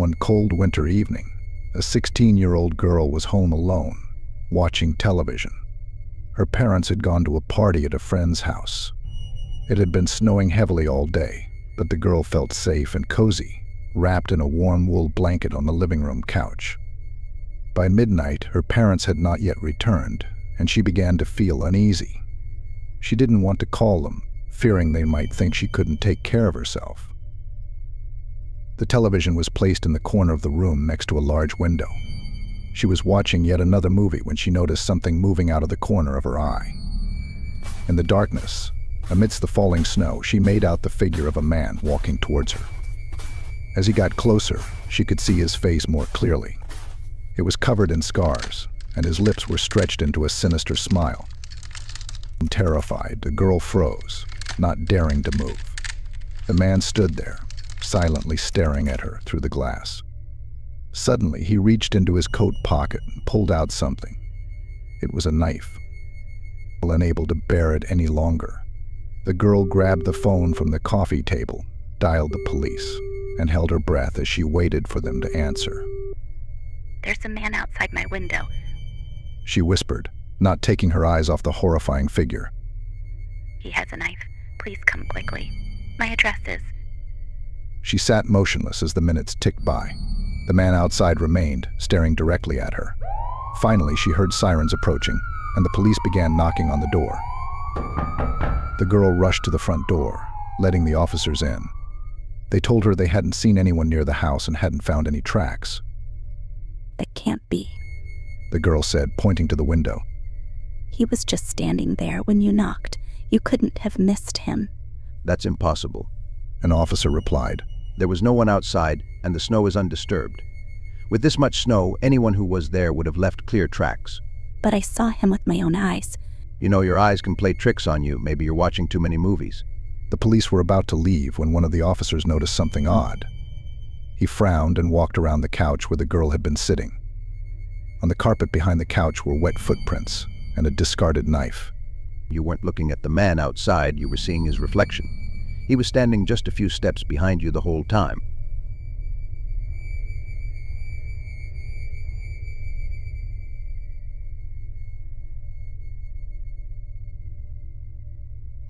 One cold winter evening, a 16-year-old girl was home alone, watching television. Her parents had gone to a party at a friend's house. It had been snowing heavily all day, but the girl felt safe and cozy, wrapped in a warm wool blanket on the living room couch. By midnight, her parents had not yet returned, and she began to feel uneasy. She didn't want to call them, fearing they might think she couldn't take care of herself. The television was placed in the corner of the room next to a large window. She was watching yet another movie when she noticed something moving out of the corner of her eye. In the darkness, amidst the falling snow, she made out the figure of a man walking towards her. As he got closer, she could see his face more clearly. It was covered in scars, and his lips were stretched into a sinister smile. Terrified, the girl froze, not daring to move. The man stood there, silently staring at her through the glass. Suddenly, he reached into his coat pocket and pulled out something. It was a knife. Unable to bear it any longer, the girl grabbed the phone from the coffee table, dialed the police, and held her breath as she waited for them to answer. "There's a man outside my window," she whispered, not taking her eyes off the horrifying figure. "He has a knife. Please come quickly. My address is..." She sat motionless as the minutes ticked by. The man outside remained, staring directly at her. Finally, she heard sirens approaching, and the police began knocking on the door. The girl rushed to the front door, letting the officers in. They told her they hadn't seen anyone near the house and hadn't found any tracks. "That can't be," the girl said, pointing to the window. "He was just standing there when you knocked. You couldn't have missed him." "That's impossible," an officer replied. "There was no one outside, and the snow is undisturbed. With this much snow, anyone who was there would have left clear tracks." "But I saw him with my own eyes." "You know, your eyes can play tricks on you. Maybe you're watching too many movies." The police were about to leave when one of the officers noticed something odd. He frowned and walked around the couch where the girl had been sitting. On the carpet behind the couch were wet footprints and a discarded knife. "You weren't looking at the man outside, you were seeing his reflection. He was standing just a few steps behind you the whole time."